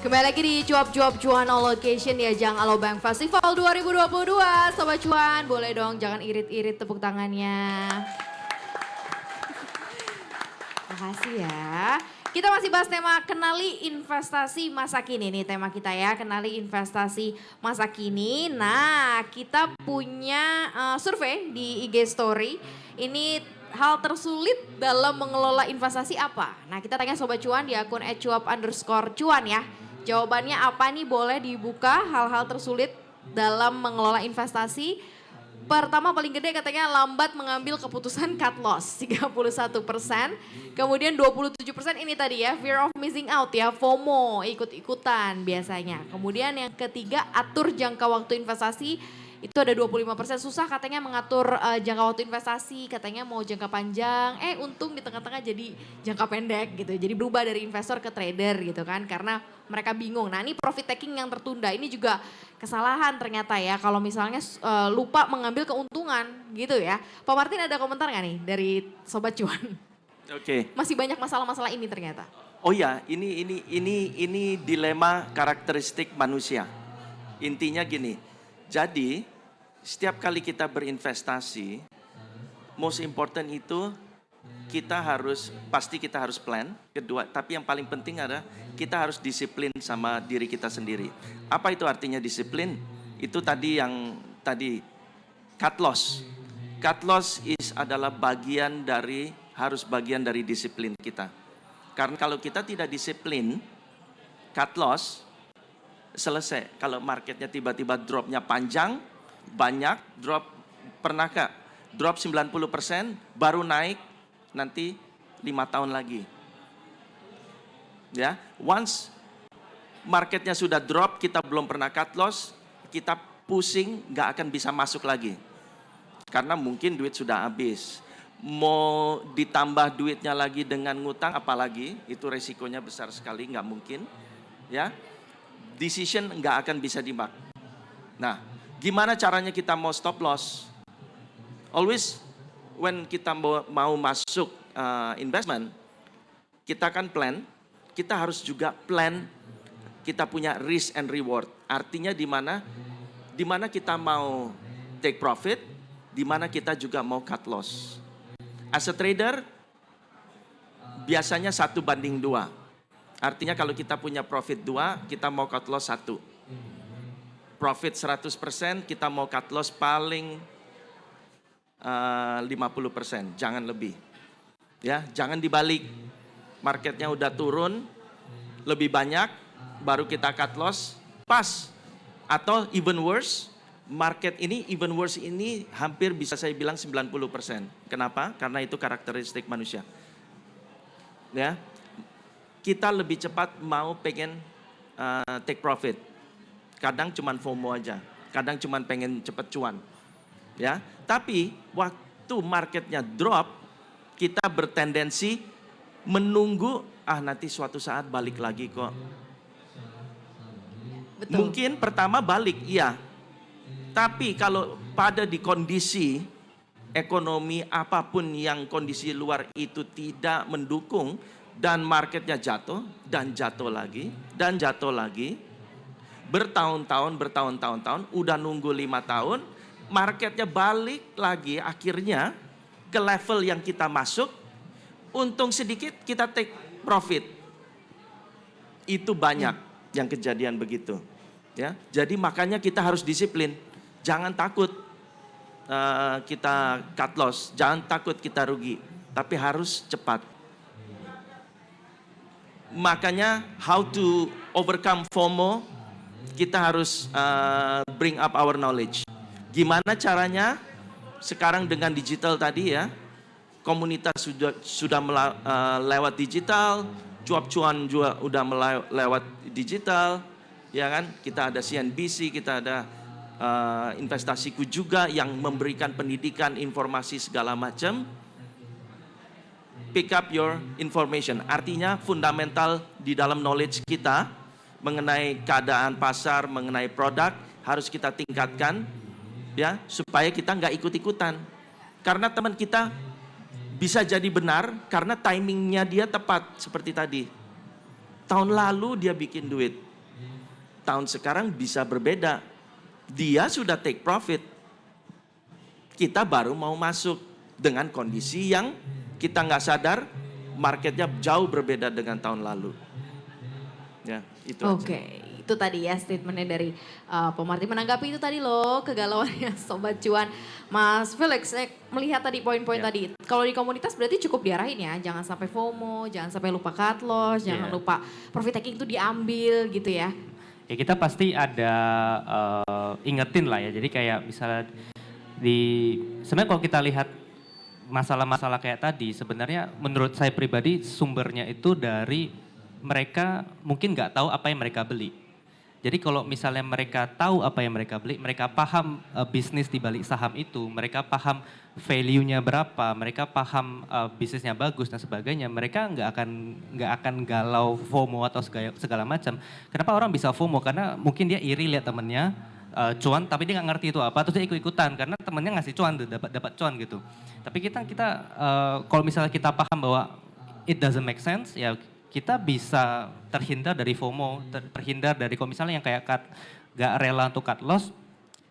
Kembali lagi di Cuap-Cuap Cuan on Location di ajang Alobank Festival 2022. Sobat Cuan, boleh dong jangan irit-irit tepuk tangannya. Makasih ya. Kita masih bahas tema kenali investasi masa kini nih tema kita ya. Kenali investasi masa kini. Nah kita punya survei di IG Story. Ini hal tersulit dalam mengelola investasi apa? Nah kita tanya Sobat Cuan di akun @cuap_cuan ya. Jawabannya apa nih, boleh dibuka hal-hal tersulit dalam mengelola investasi. Pertama paling gede katanya lambat mengambil keputusan cut loss 31%. Kemudian 27% ini tadi ya fear of missing out ya, FOMO, ikut-ikutan biasanya. Kemudian yang ketiga atur jangka waktu investasi. Itu ada 25% susah katanya mengatur jangka waktu investasi, katanya mau jangka panjang, untung di tengah-tengah jadi jangka pendek gitu. Jadi berubah dari investor ke trader gitu kan, karena mereka bingung. Nah ini profit taking yang tertunda, ini juga kesalahan ternyata ya kalau misalnya lupa mengambil keuntungan gitu ya. Pak Martin ada komentar gak nih dari Sobat Cuan? Oke. Masih banyak masalah-masalah ini ternyata. Oh ya, ini dilema karakteristik manusia. Intinya gini. Jadi setiap kali kita berinvestasi, most important itu pasti kita harus plan. Kedua, tapi yang paling penting adalah kita harus disiplin sama diri kita sendiri. Apa itu artinya disiplin? Itu tadi cut loss. Cut loss adalah harus bagian dari disiplin kita. Karena kalau kita tidak disiplin, cut loss selesai. Kalau marketnya tiba-tiba dropnya panjang, banyak, pernahkah drop 90% baru naik nanti 5 tahun lagi. Ya, once marketnya sudah drop, kita belum pernah cut loss, kita pusing, nggak akan bisa masuk lagi. Karena mungkin duit sudah habis. Mau ditambah duitnya lagi dengan ngutang, apalagi itu resikonya besar sekali, nggak mungkin. Ya, decision nggak akan bisa dimak. Nah, gimana caranya kita mau stop loss? Always when kita mau masuk investment, kita kan plan, kita harus juga plan, kita punya risk and reward. Artinya di mana kita mau take profit, di mana kita juga mau cut loss. As a trader, biasanya 1:2. Artinya kalau kita punya profit 2, kita mau cut loss 1. Profit 100%, kita mau cut loss paling 50%, jangan lebih. Ya, jangan dibalik. Marketnya udah turun, lebih banyak, baru kita cut loss, pas. Atau even worse, even worse ini hampir bisa saya bilang 90%. Kenapa? Karena itu karakteristik manusia. Ya, kita lebih cepat pengen take profit. Kadang cuman FOMO aja, kadang cuman pengen cepet cuan. Ya, tapi waktu marketnya drop, kita bertendensi menunggu, nanti suatu saat balik lagi kok. Betul. Mungkin pertama balik, iya. Tapi kalau di kondisi ekonomi apapun yang kondisi luar itu tidak mendukung, dan marketnya jatuh, dan jatuh lagi, dan jatuh lagi, bertahun-tahun, udah nunggu 5 tahun, marketnya balik lagi akhirnya ke level yang kita masuk, untung sedikit kita take profit. Itu banyak yang kejadian begitu. Ya, jadi makanya kita harus disiplin, jangan takut kita cut loss, jangan takut kita rugi, tapi harus cepat. Makanya how to overcome FOMO, kita harus bring up our knowledge. Gimana caranya? Sekarang dengan digital tadi ya, komunitas sudah lewat digital, cuap-cuan juga udah lewat digital, ya kan? Kita ada CNBC, kita ada investasiku juga yang memberikan pendidikan, informasi segala macam. Pick up your information, artinya fundamental di dalam knowledge kita mengenai keadaan pasar, mengenai produk harus kita tingkatkan ya, supaya kita nggak ikut-ikutan. Karena teman kita bisa jadi benar karena timingnya dia tepat seperti tadi. Tahun lalu dia bikin duit, tahun sekarang bisa berbeda. Dia sudah take profit. Kita baru mau masuk dengan kondisi yang kita nggak sadar marketnya jauh berbeda dengan tahun lalu. Ya, itu aja. Oke, itu tadi ya statementnya dari Pemarti. Menanggapi itu tadi loh kegalauannya Sobat Cuan. Mas Felix, saya melihat tadi poin-poin Ya. tadi. Kalau di komunitas berarti cukup diarahin ya. Jangan sampai FOMO, jangan sampai lupa cut loss, jangan Ya. lupa profit taking itu diambil gitu ya. Ya kita pasti ada ingetin lah ya. Jadi kayak misalnya sebenarnya kalau kita lihat masalah-masalah kayak tadi, sebenarnya menurut saya pribadi sumbernya itu dari mereka mungkin nggak tahu apa yang mereka beli. Jadi kalau misalnya mereka tahu apa yang mereka beli, mereka paham bisnis di balik saham itu, mereka paham value-nya berapa, mereka paham bisnisnya bagus dan sebagainya, mereka nggak akan galau FOMO atau segala macam. Kenapa orang bisa FOMO? Karena mungkin dia iri lihat temennya cuan, tapi dia nggak ngerti itu apa, terus dia ikut-ikutan karena temennya ngasih cuan, dapat cuan gitu. Tapi kita kalau misalnya kita paham bahwa it doesn't make sense, ya kita bisa terhindar dari FOMO, terhindar dari kalau misalnya yang kayak gak rela untuk cut loss.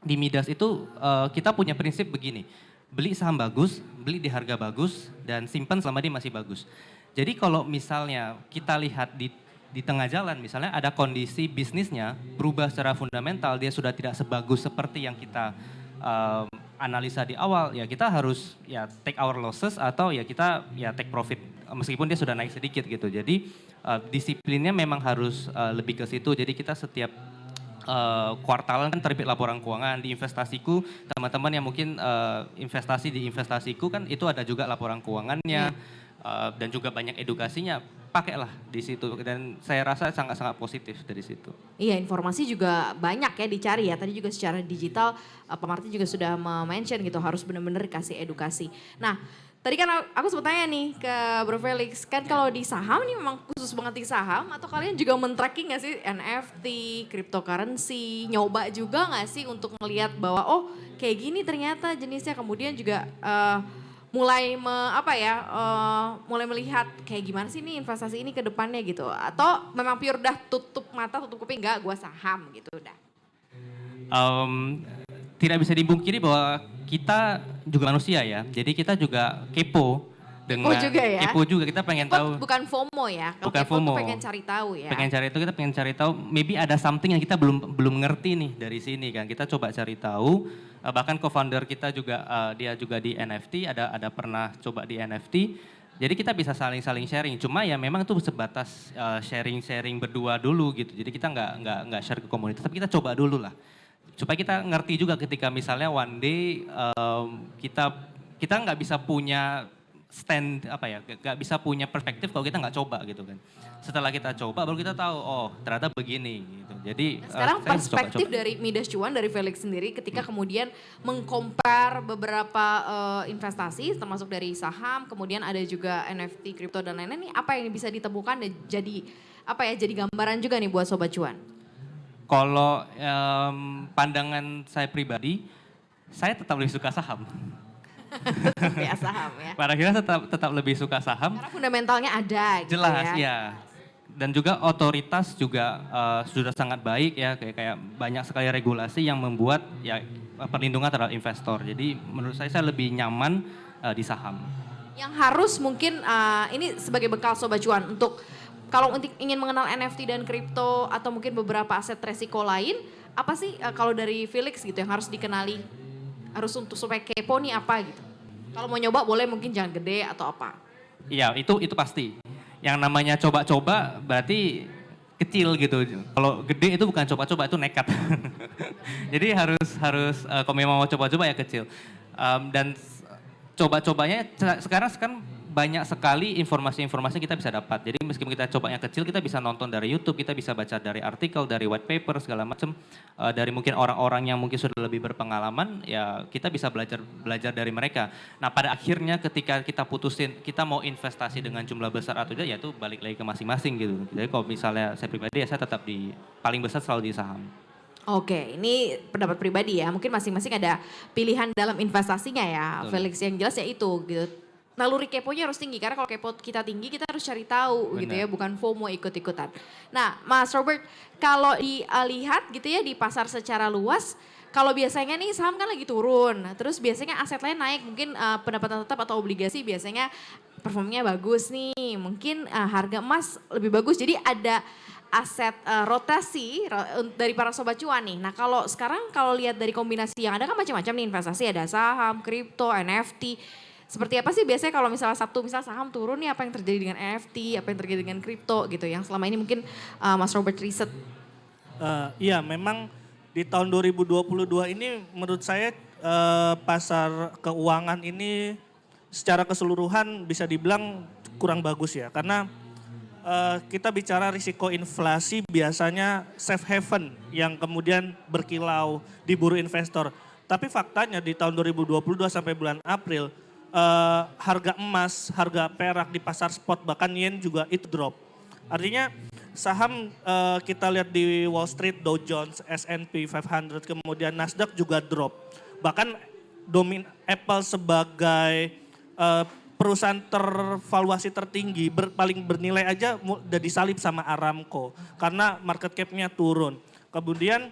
Di Midas itu kita punya prinsip begini, beli saham bagus, beli di harga bagus, dan simpan selama dia masih bagus. Jadi kalau misalnya kita lihat di tengah jalan, misalnya ada kondisi bisnisnya berubah secara fundamental, dia sudah tidak sebagus seperti yang kita analisa di awal, ya kita harus ya take our losses atau ya kita ya take profit meskipun dia sudah naik sedikit gitu. Jadi disiplinnya memang harus lebih ke situ. Jadi kita setiap kuartalan kan terbit laporan keuangan. Di investasiku, teman-teman yang mungkin investasi di investasiku kan itu ada juga laporan keuangannya dan juga banyak edukasinya. Pakailah di situ dan saya rasa sangat-sangat positif dari situ. Iya, informasi juga banyak ya dicari ya. Tadi juga secara digital Pak Martin juga sudah mention gitu, harus benar-benar dikasih edukasi. Nah, tadi kan aku sempat tanya nih ke Bro Felix, kan kalau di saham nih memang khusus banget di saham atau kalian juga men-tracking nggak sih NFT, cryptocurrency, nyoba juga nggak sih untuk ngelihat bahwa oh kayak gini ternyata jenisnya, kemudian juga mulai mulai melihat kayak gimana sih nih investasi ini ke depannya gitu, atau memang pure udah tutup mata tutup kuping nggak gua saham gitu udah. Tidak bisa dibungkiri bahwa kita juga manusia ya, jadi kita juga kepo dengan juga ya? kepo juga, kita pengen tahu. Bukan FOMO ya, kalau Bukan kepo tuh FOMO. pengen cari tahu ya. Kita pengen cari tahu, maybe ada something yang kita belum ngerti nih dari sini kan. Kita coba cari tahu. Bahkan co-founder kita juga dia juga di NFT, ada pernah coba di NFT. Jadi kita bisa saling sharing. Cuma ya memang itu sebatas sharing berdua dulu gitu. Jadi kita nggak share ke komunitas, tapi kita coba dulu lah. Supaya kita ngerti juga ketika misalnya one day kita nggak bisa punya nggak bisa punya perspektif kalau kita nggak coba gitu kan. Setelah kita coba baru kita tahu, oh ternyata begini gitu. Jadi Sekarang saya perspektif coba-coba. dari Midas Cuan, dari Felix sendiri ketika kemudian mengcompare beberapa investasi termasuk dari saham, kemudian ada juga NFT, kripto dan lain-lain nih, apa yang bisa ditemukan dan jadi gambaran juga nih buat Sobat Cuan? Kalau pandangan saya pribadi, saya tetap lebih suka saham. Ya saham ya. Pada akhirnya tetap lebih suka saham. Karena fundamentalnya ada gitu Jelas ya. ya. Dan juga otoritas juga sudah sangat baik ya, kayak banyak sekali regulasi yang membuat ya perlindungan terhadap investor. Jadi menurut saya lebih nyaman di saham. Yang harus mungkin ini sebagai bekal Sobat Cuan untuk kalau ingin mengenal NFT dan kripto atau mungkin beberapa aset resiko lain, apa sih kalau dari Felix gitu yang harus dikenali, harus untuk supaya kepo nih apa gitu? Kalau mau nyoba boleh mungkin jangan gede atau apa? Iya itu pasti. Yang namanya coba-coba berarti kecil gitu. Kalau gede itu bukan coba-coba, itu nekat. Jadi harus kalau memang mau coba-coba ya kecil. Dan coba-cobanya sekarang banyak sekali informasi-informasi kita bisa dapat. Jadi meskipun kita cobanya kecil, kita bisa nonton dari YouTube, kita bisa baca dari artikel, dari white paper segala macam, dari mungkin orang-orang yang mungkin sudah lebih berpengalaman, ya kita bisa belajar dari mereka. Nah pada akhirnya ketika kita putusin kita mau investasi dengan jumlah besar atau tidak, ya itu balik lagi ke masing-masing gitu. Jadi kalau misalnya saya pribadi ya saya tetap paling besar selalu di saham. Oke, ini pendapat pribadi ya. Mungkin masing-masing ada pilihan dalam investasinya ya. Betul. Felix yang jelas ya itu gitu. naluri keponya harus tinggi. Karena kalau kepo kita tinggi kita harus cari tahu gitu ya. Bukan FOMO ikut-ikutan. Nah Mas Robert kalau dilihat gitu ya di pasar secara luas. Kalau biasanya nih saham kan lagi turun, terus biasanya aset lain naik, mungkin pendapatan tetap atau obligasi biasanya performanya bagus nih, mungkin harga emas lebih bagus. Jadi ada aset rotasi dari para sobat cuan nih. Nah kalau sekarang kalau lihat dari kombinasi yang ada kan macam-macam nih investasi, ada saham, kripto, NFT. Seperti apa sih biasanya kalau misalnya misal saham turun nih apa yang terjadi dengan NFT, apa yang terjadi dengan kripto gitu yang selama ini mungkin Mas Robert riset. Iya memang di tahun 2022 ini menurut saya pasar keuangan ini secara keseluruhan bisa dibilang kurang bagus ya. Karena kita bicara risiko inflasi biasanya safe haven yang kemudian berkilau diburu investor. Tapi faktanya di tahun 2022 sampai bulan April harga emas, harga perak di pasar spot bahkan yen juga itu drop. Artinya saham kita lihat di Wall Street, Dow Jones, S&P 500, kemudian Nasdaq juga drop. Bahkan Apple sebagai perusahaan tervaluasi tertinggi, paling bernilai aja udah disalip sama Aramco. Karena market cap-nya turun. Kemudian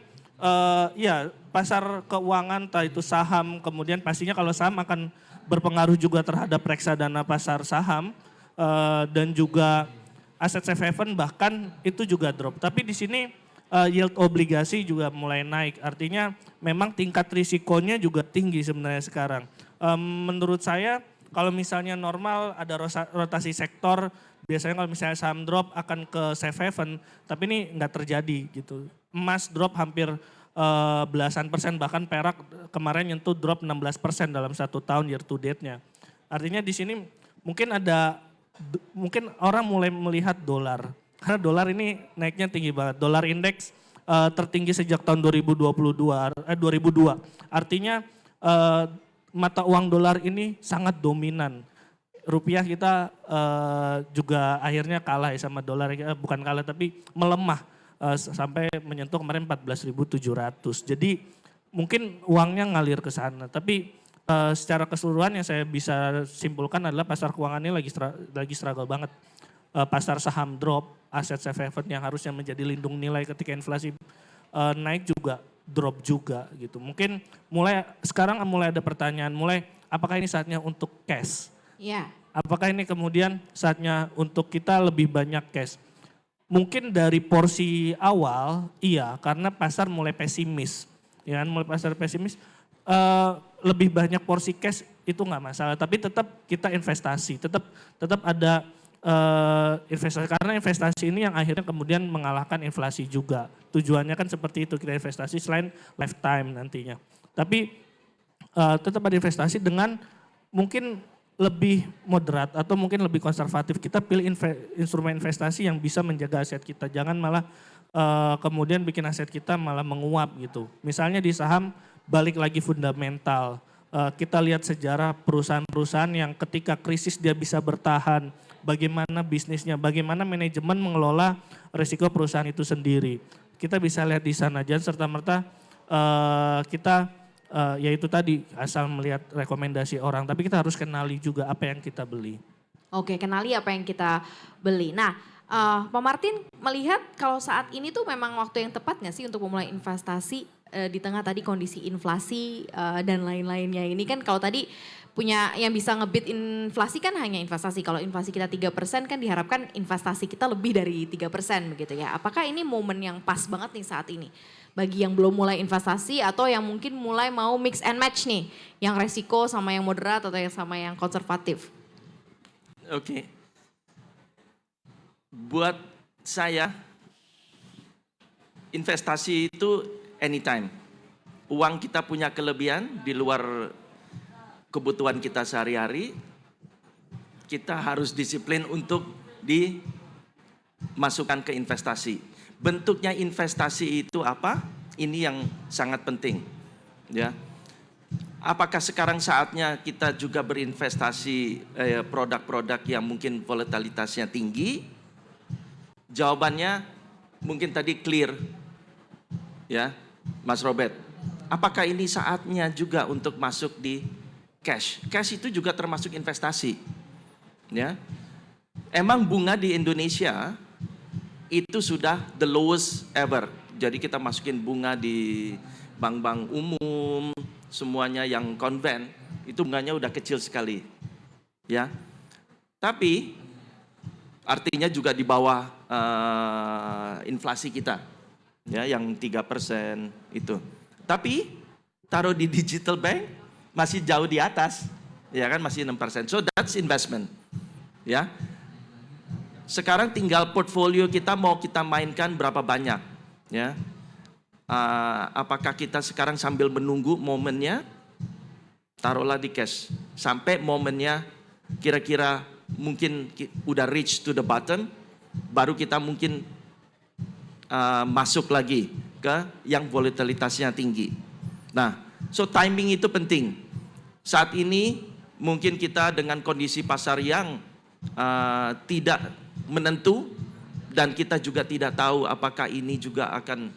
ya pasar keuangan, entah itu saham, kemudian pastinya kalau saham akan berpengaruh juga terhadap reksadana pasar saham. Dan juga aset safe haven bahkan itu juga drop. Tapi di sini yield obligasi juga mulai naik. Artinya memang tingkat risikonya juga tinggi sebenarnya sekarang. Menurut saya kalau misalnya normal ada rotasi sektor, biasanya kalau misalnya saham drop akan ke safe haven. Tapi ini nggak terjadi gitu. Emas drop hampir belasan persen, bahkan perak kemarin nyentuh drop 16% dalam 1 tahun year to date-nya. Artinya di sini mungkin orang mulai melihat dolar. Karena dolar ini naiknya tinggi banget. Dolar indeks tertinggi sejak tahun 2002. Artinya mata uang dolar ini sangat dominan. Rupiah kita juga akhirnya kalah ya sama dolar. Bukan kalah tapi melemah sampai menyentuh kemarin 14.700. Jadi mungkin uangnya ngalir ke sana. Tapi secara keseluruhan yang saya bisa simpulkan adalah pasar keuangan ini lagi struggle banget. Pasar saham drop, aset safe haven yang harusnya menjadi lindung nilai ketika inflasi naik juga drop juga gitu. Mungkin sekarang mulai ada pertanyaan, apakah ini saatnya untuk cash? Iya. Apakah ini kemudian saatnya untuk kita lebih banyak cash? Mungkin dari porsi awal iya, karena pasar mulai pesimis. Ya kan, mulai pasar pesimis. Lebih banyak porsi cash itu nggak masalah, tapi tetap kita investasi, tetap ada investasi, karena investasi ini yang akhirnya kemudian mengalahkan inflasi juga. Tujuannya kan seperti itu, kita investasi selain lifetime nantinya. Tapi tetap ada investasi dengan mungkin lebih moderat atau mungkin lebih konservatif. Kita pilih instrumen investasi yang bisa menjaga aset kita, jangan malah kemudian bikin aset kita malah menguap gitu. Misalnya di saham balik lagi fundamental. Kita lihat sejarah perusahaan-perusahaan yang ketika krisis dia bisa bertahan. Bagaimana bisnisnya, bagaimana manajemen mengelola risiko perusahaan itu sendiri. Kita bisa lihat di sana, jangan serta-merta kita yaitu tadi asal melihat rekomendasi orang. Tapi kita harus kenali juga apa yang kita beli. Oke, kenali apa yang kita beli. Nah, Pak Martin melihat kalau saat ini tuh memang waktu yang tepat nggak sih untuk memulai investasi di tengah tadi kondisi inflasi dan lain-lainnya ini kan kalau tadi punya yang bisa ngebit inflasi kan hanya investasi. Kalau inflasi kita 3% kan diharapkan investasi kita lebih dari 3% begitu ya. Apakah ini momen yang pas banget nih saat ini? Bagi yang belum mulai investasi atau yang mungkin mulai mau mix and match nih. Yang resiko sama yang moderat atau yang sama yang konservatif. Oke. Buat saya investasi itu anytime. Uang kita punya kelebihan di luar kebutuhan kita sehari-hari, kita harus disiplin untuk dimasukkan ke investasi. Bentuknya investasi itu apa? Ini yang sangat penting. Ya. Apakah sekarang saatnya kita juga berinvestasi produk-produk yang mungkin volatilitasnya tinggi? Jawabannya mungkin tadi clear. Ya, Mas Robert. Apakah ini saatnya juga untuk masuk di cash? Cash itu juga termasuk investasi. Ya. Emang bunga di Indonesia itu sudah the lowest ever. Jadi kita masukin bunga di bank-bank umum, semuanya yang konven, itu bunganya udah kecil sekali. Ya. Tapi artinya juga di bawah inflasi kita. Ya, yang 3% itu. Tapi taruh di digital bank masih jauh di atas. Ya kan, masih 6%. So that's investment. Ya. Sekarang tinggal portfolio kita mau kita mainkan berapa banyak, ya. Apakah kita sekarang sambil menunggu momennya, taruhlah di cash sampai momennya kira-kira mungkin udah reach to the button, baru kita mungkin masuk lagi ke yang volatilitasnya tinggi. Nah, so timing itu penting. Saat ini mungkin kita dengan kondisi pasar yang tidak menentu, dan kita juga tidak tahu apakah ini juga akan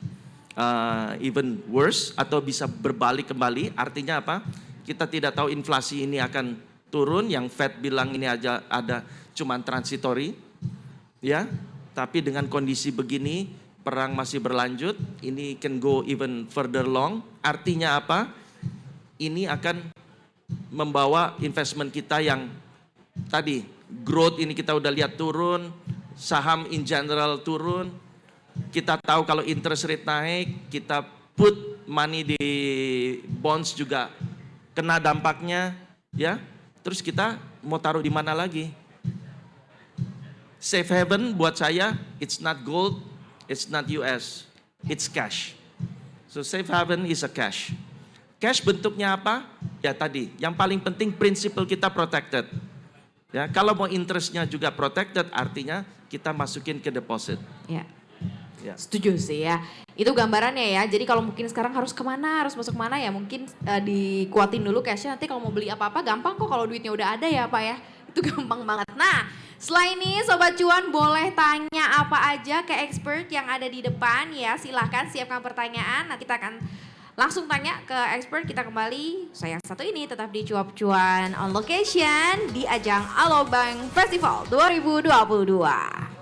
even worse atau bisa berbalik kembali. Artinya apa? Kita tidak tahu inflasi ini akan turun, yang Fed bilang ini aja ada cuman transitory, ya. Tapi dengan kondisi begini, perang masih berlanjut, ini can go even further long. Artinya apa? Ini akan membawa investment kita yang tadi growth ini kita udah lihat turun, saham in general turun. Kita tahu kalau interest rate naik, kita put money di bonds juga kena dampaknya, ya. Terus kita mau taruh di mana lagi? Safe haven buat saya, it's not gold, it's not US, it's cash. So safe haven is a cash. Cash bentuknya apa? Ya tadi, yang paling penting prinsipal kita protected. Ya, kalau mau interestnya juga protected, artinya kita masukin ke deposit. Ya. Ya. Setuju sih ya. Itu gambarannya ya. Jadi kalau mungkin sekarang harus kemana, harus masuk kemana ya, mungkin dikuatin dulu cashnya. Nanti kalau mau beli apa-apa gampang kok kalau duitnya udah ada ya Pak ya. Itu gampang banget. Nah, selain ini Sobat Cuan boleh tanya apa aja ke expert yang ada di depan ya. Silahkan siapkan pertanyaan. Nanti kita akan langsung tanya ke expert. Kita kembali, saya yang satu ini tetap di Cuap Cuan on location di ajang Alobank Festival 2022.